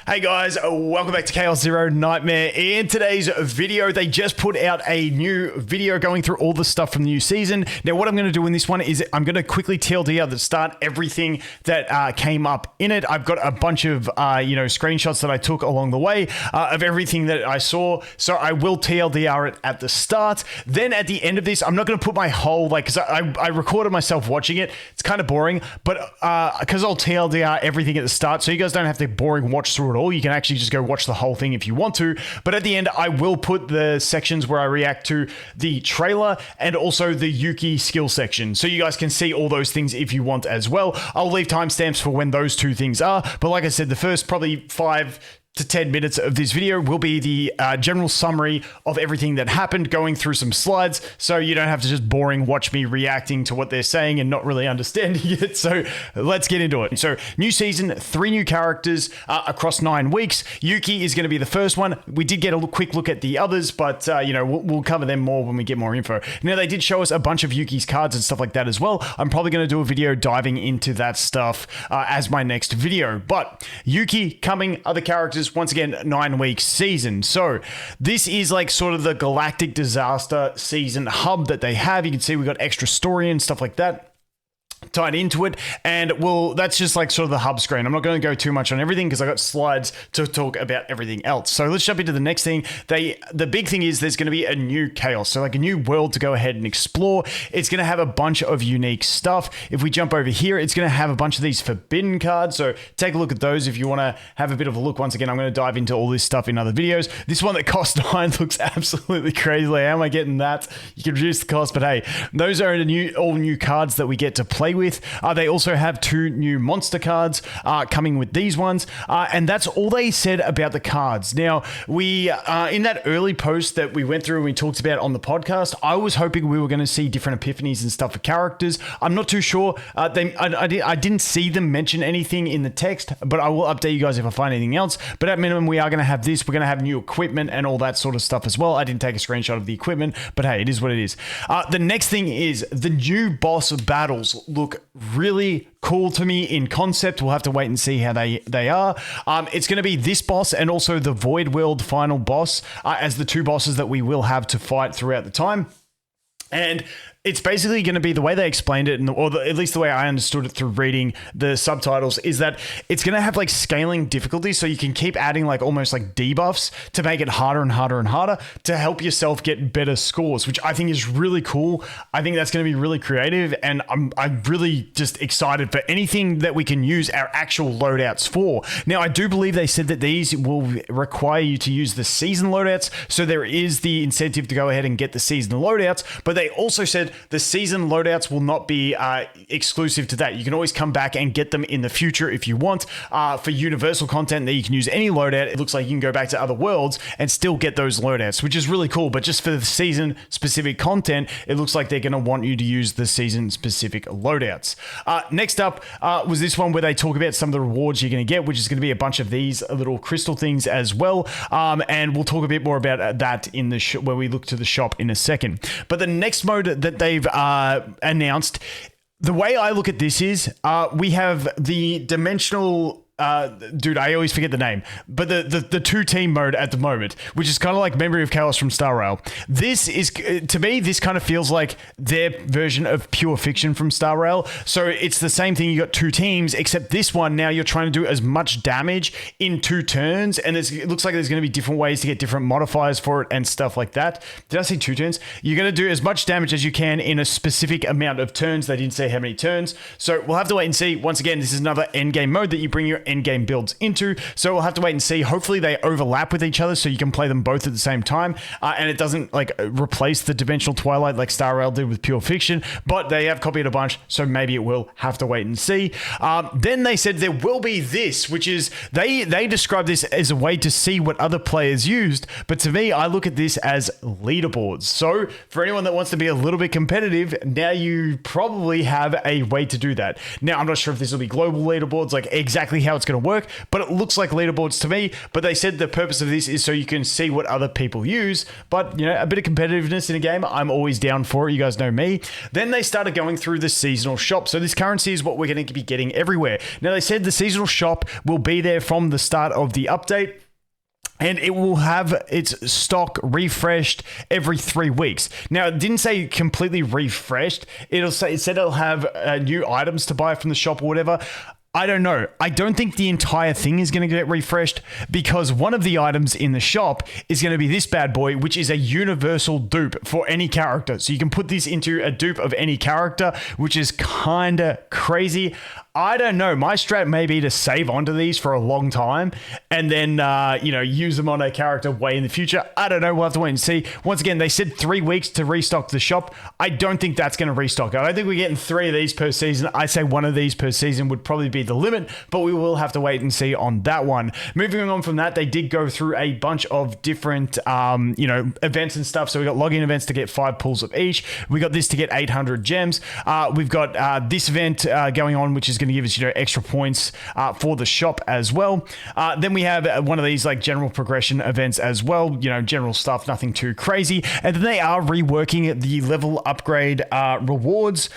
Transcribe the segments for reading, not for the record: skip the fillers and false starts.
Hey guys, welcome back to Chaos Zero Nightmare. In today's video, they just put out a new video going through all the stuff from the new season. Now, what I'm going to do in this one is I'm going to quickly TLDR the start everything that came up in it. I've got a bunch of screenshots that I took along the way of everything that I saw. So I will TLDR it at the start. Then at the end of this, I'm not going to put my whole because I recorded myself watching it. It's kind of boring, but because I'll TLDR everything at the start, so you guys don't have to boring watch through it all. You can actually just go watch the whole thing if you want to. But at the end, I will put the sections where I react to the trailer and also the Yuki Skills section. So you guys can see all those things if you want as well. I'll leave timestamps for when those two things are. But like I said, the first probably 5 to 10 minutes of this video will be the general summary of everything that happened, going through some slides, so you don't have to just boring watch me reacting to what they're saying and not really understanding it. So let's get into it. So new season, 3 new characters across 9 weeks. Yuki is going to be the first one. We did get a quick look at the others, but we'll cover them more when we get more info. Now, they did show us a bunch of Yuki's cards and stuff like that as well. I'm probably going to do a video diving into that stuff as my next video. But Yuki coming, other characters, once again, 9 week season. So this is like sort of the galactic disaster season hub that they have. You can see we got extra story and stuff like that tied into it, and that's just like sort of the hub screen. I'm not going to go too much on everything because I got slides to talk about everything else. So let's jump into the next thing. The big thing is there's going to be a new chaos, so like a new world to go ahead and explore. It's going to have a bunch of unique stuff. If we jump over here, it's going to have a bunch of these forbidden cards, so take a look at those if you want to have a bit of a look. Once again, I'm going to dive into all this stuff in other videos. This one that cost 9 looks absolutely crazy. Like, how am I getting that? You can reduce the cost, but hey, those are all new cards that we get to play with. They also have 2 new monster cards coming with these ones, and that's all they said about the cards. Now, we in that early post that we went through and we talked about on the podcast, I was hoping we were going to see different epiphanies and stuff for characters. I'm not too sure. I didn't see them mention anything in the text, but I will update you guys if I find anything else. But at minimum, we are going to have this. We're going to have new equipment and all that sort of stuff as well. I didn't take a screenshot of the equipment, but hey, it is what it is. The next thing is the new boss battles look really cool to me in concept. We'll have to wait and see how they are. It's going to be this boss and also the Void World final boss as the 2 bosses that we will have to fight throughout the time. And it's basically going to be the way they explained it, at least the way I understood it through reading the subtitles, is that it's going to have like scaling difficulty, so you can keep adding like almost like debuffs to make it harder and harder and harder to help yourself get better scores, which I think is really cool. I think that's going to be really creative, and I'm really just excited for anything that we can use our actual loadouts for. Now, I do believe they said that these will require you to use the season loadouts, so there is the incentive to go ahead and get the season loadouts, but they also said the season loadouts will not be exclusive to that. You can always come back and get them in the future if you want. For universal content that you can use any loadout, it looks like you can go back to other worlds and still get those loadouts, which is really cool. But just for the season specific content, it looks like they're going to want you to use the season specific loadouts. Next up was this one where they talk about some of the rewards you're going to get, which is going to be a bunch of these little crystal things as well. And we'll talk a bit more about that in the where we look to the shop in a second. But the next mode that they've announced, the way I look at this is we have the dimensional dude, I always forget the name, but the 2-team mode at the moment, which is kind of like Memory of Chaos from Star Rail. This is, to me, this kind of feels like their version of Pure Fiction from Star Rail. So it's the same thing. You got 2 teams, except this one now you're trying to do as much damage in 2 turns, and it looks like there's going to be different ways to get different modifiers for it and stuff like that. Did I say 2 turns? You're going to do as much damage as you can in a specific amount of turns. They didn't say how many turns, so we'll have to wait and see. Once again, this is another endgame mode that you bring your endgame builds into, so we'll have to wait and see. Hopefully they overlap with each other so you can play them both at the same time, and it doesn't like replace the Dimensional Twilight like Star Rail did with Pure Fiction, but they have copied a bunch, so maybe it will. Have to wait and see. Then they said there will be this, which is they describe this as a way to see what other players used, but to me, I look at this as leaderboards. So for anyone that wants to be a little bit competitive, now you probably have a way to do that. Now, I'm not sure if this will be global leaderboards, like exactly how how it's going to work, but it looks like leaderboards to me. But they said the purpose of this is so you can see what other people use. But, you know, a bit of competitiveness in a game, I'm always down for it. You guys know me. Then they started going through the seasonal shop. So this currency is what we're going to be getting everywhere. Now, they said the seasonal shop will be there from the start of the update, and it will have its stock refreshed every 3 weeks. Now, it didn't say completely refreshed. It said it'll have new items to buy from the shop or whatever. I don't know. I don't think the entire thing is going to get refreshed, because one of the items in the shop is going to be this bad boy, which is a universal dupe for any character. So you can put this into a dupe of any character, which is kind of crazy. I don't know. My strat may be to save onto these for a long time and then, you know, use them on a character way in the future. I don't know. We'll have to wait and see. Once again, they said 3 weeks to restock the shop. I don't think that's going to restock. I don't think we're getting 3 of these per season. I say 1 of these per season would probably be the limit, but we will have to wait and see on that one. Moving on from that, they did go through a bunch of different, you know, events and stuff. So we got login events to get 5 pulls of each. We got this to get 800 gems. We've got this event going on, which is going to give us, you know, extra points for the shop as well. Then we have one of these like general progression events as well, you know, general stuff, nothing too crazy. And then they are reworking the level upgrade rewards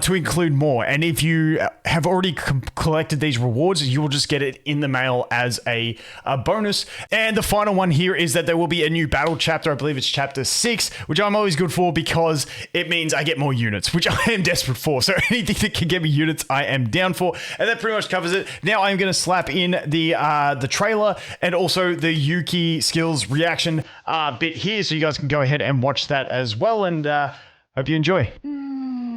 to include more. And if you have already collected these rewards, you will just get it in the mail as a bonus. And the final one here is that there will be a new battle chapter. I believe it's chapter 6, which I'm always good for because it means I get more units, which I am desperate for. So anything that can get me units, I am down for. And that pretty much covers it. Now I'm going to slap in the trailer and also the Yuki Skills reaction bit here, so you guys can go ahead and watch that as well. And hope you enjoy.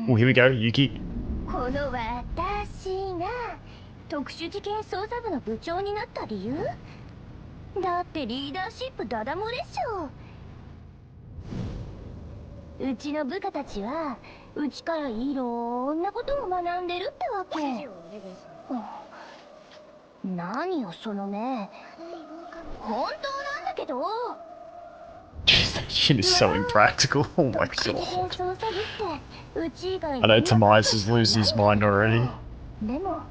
Oh, here we go, Yuki. この私が特殊事件捜査部の部長になった理由だってリーダーシップダダ漏れっしょ。うちの部下たちはうちからいろんなことを学んでるってわけ。何よその目。本当なんだけど。Jeez, that shit is so impractical. Oh my god. I know Tomias is losing his mind already. でも。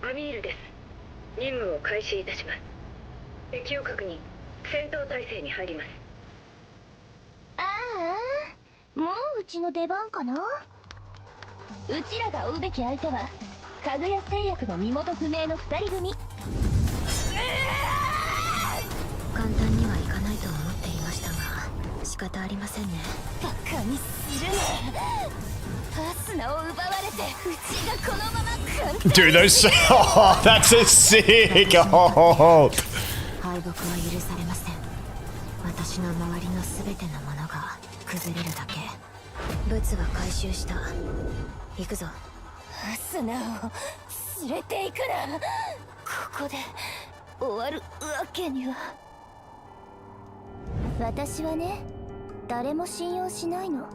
アミールです。任務を開始いたします。敵を確認。戦闘態勢に入ります。ああ、もううちの出番かな。うちらが追うべき相手はかぐや製薬の身元不明の2人組。簡単にはいかないと思っていましたが仕方ありませんね。バカにするな。ファスナを奪われてうちがこのまま簡単に。 Dude, those... Oh, that's a sick ult. 敗北は許されません。私の周りの全てのものが崩れるだけ。ブツは回収した。行くぞ。ファスナを連れていくな。ここで終わるわけには。私はね、誰も信用しないの。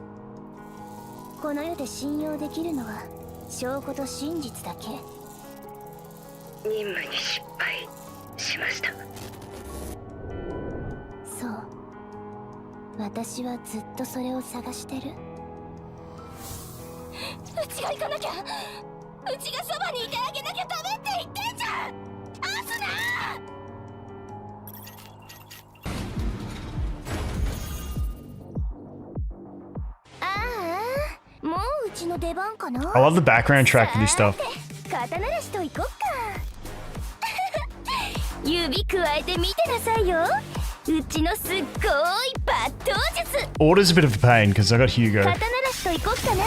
この世で信用できるのは証拠と真実だけ。任務に失敗しました。そう、私はずっとそれを探してる。うちが行かなきゃ。うちがそばにいてあげなきゃダメって言ってんじゃん。アスナー。もううちの出番かな。 I love the background track for this stuff. 肩慣らしといこっか。指くわえてみてなさいよ。うちのすっごい抜刀術。 Order's a bit of a pain because I got Hugo. 肩慣らしといこっかな。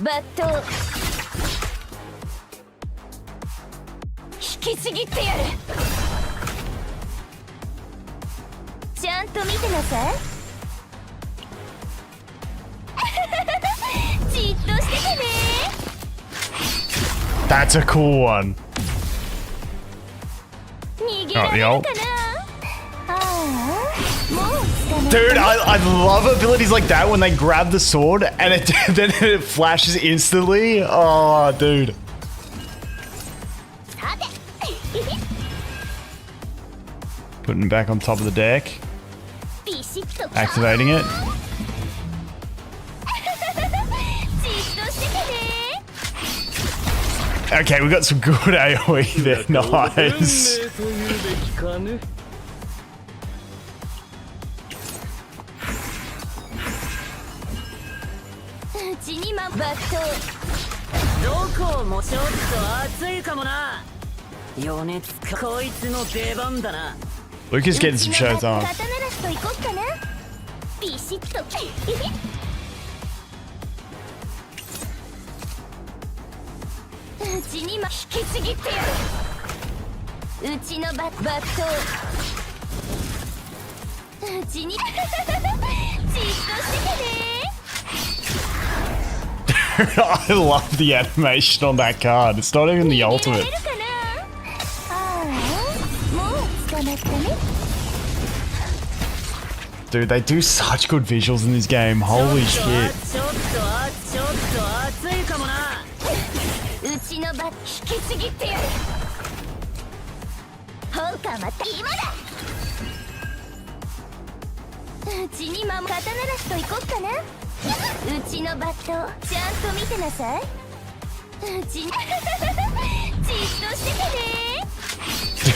抜刀引きちぎってやる。ちゃんと見てなさい。じっとしててね。 That's a cool one. 逃げられるかな。ああ、もう捕まった。 Dude, I love abilities like that when they grab the sword and then it flashes instantly. Oh, dude. さて。Putting it back on top of the deck. ビシッと Activating it. じっ Okay, we got some good AoE there. Nice. うちにまバットどこもちょっと熱いかもな。余熱かこいつの出番だな。 Lucas getting some shows 刀 on. なしといこっかなビシッとうちにま引きちぎってやるうちのバットうちにじっとしててね I love the animation on that card. It's not even the ultimate. ああもう捕まったね Dude, they do such good visuals in this game. Holy shit. ちょっと熱いかもな。うちのバッ引きちぎってやる本かまた今だうちに刀なしといこっかなうちのバットちゃんと見てなさいうちにじっとしててね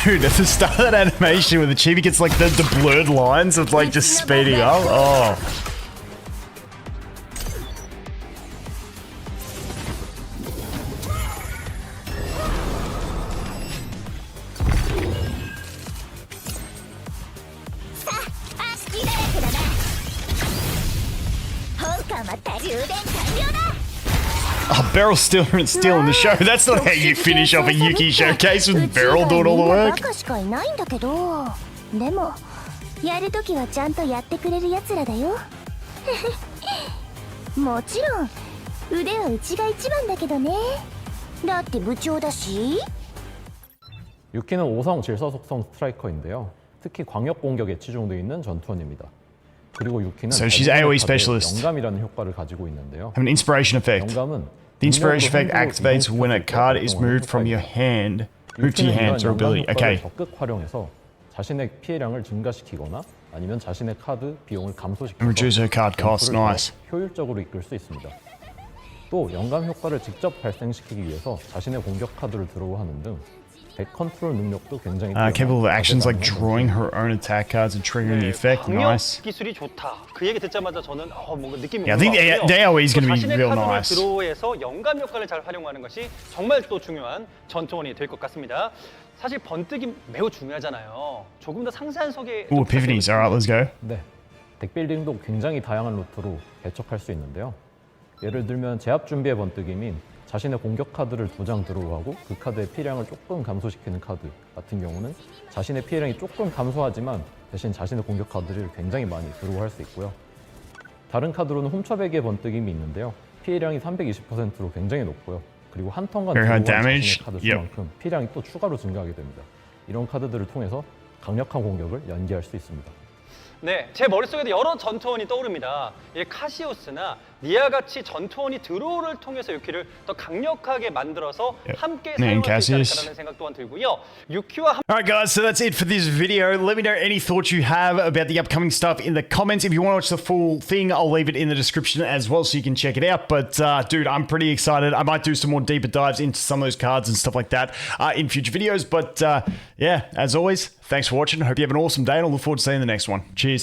Dude, at the start of that animation where the chibi gets like the blurred lines of like just speeding up. Oh. Oh, Beryl's still in the show. That's not how you finish off a Yuki showcase with Beryl doing all the work. バカしかいないんだけどでもやるときはちゃんとやってくれるやつらだよもちろん腕はうちが一番だけどねだって部長だし 유키는 5성 질서 속성 스트라이커인데요. 특히 광역 공격에 치중되어 있는 전투원입니다. 그리고 유키는 So she's AoE specialist. 영감이라는 효과를 가지고 있는데요. Have an inspiration effect. 영감은 The inspiration effect activates when a card is moved from your hand. Move to your hand, or ability. Okay. 적극 활용해서 자신의 피해량을 증가시키거나 아니면 자신의 카드 비용을 감소시켜서 And reduce her card cost. 전투를 더 Nice. 효율적으로 이끌 수 있습니다. 또 영감 효과를 직접 발생시키기 위해서 자신의 공격 카드를 드로우하는 등 덱 컨트롤 능력도 굉장히 Capable of actions like 다재다능한 drawing her own attack cards and triggering the effect. 광역 Nice. 기술이 좋다. 그 얘기 듣자마자 저는 뭔가 느낌이 Yeah, I think the AoE is going to be 자신의 real 카드를 nice. 드로우해서 영감 효과를 잘 활용하는 것이 정말 또 중요한 전투원이 될 것 같습니다. 사실 번뜩이 매우 중요하잖아요. 조금 더 상세한 소개. Ooh, epiphanies. All right, let's go. 네, 덱빌딩도 굉장히 다양한 루트로 개척할 수 있는데요. 예를 들면 제압 준비의 번뜩임인 자신의 공격 카드를 2장 드로우하고 그 카드의 피해량을 조금 감소시키는 카드 같은 경우는 자신의 피해량이 조금 감소하지만 대신 자신의 공격 카드를 굉장히 많이 드로우할 수 있고요. 다른 카드로는 훔쳐배기의 번뜩임이 있는데요. 피해량이 320%로 굉장히 높고요. 그리고 한 턴간 Very high 드로우한 damage. 자신의 카드 수만큼 피해량이 또 추가로 증가하게 됩니다. 이런 카드들을 통해서 강력한 공격을 연기할 수 있습니다. 네, 제 머릿속에도 여러 전투원이 떠오릅니다. 이 카시오스나 니아같이 전투원이 드로우를 통해서 유키를 더 강력하게 만들어서 함께 사용할 수 있지 않을까라는 생각 또한 들고요. 유키와 Alright guys, so that's it for this video. Let me know any thoughts you have about the upcoming stuff in the comments. If you want to watch the full thing, I'll leave it in the description as well so you can check it out. But dude, I'm pretty excited. I might do some more deeper dives into some of those cards and stuff like that in future videos. But yeah, as always, thanks for watching. Hope you have an awesome day and I look forward to seeing the next one. Cheers.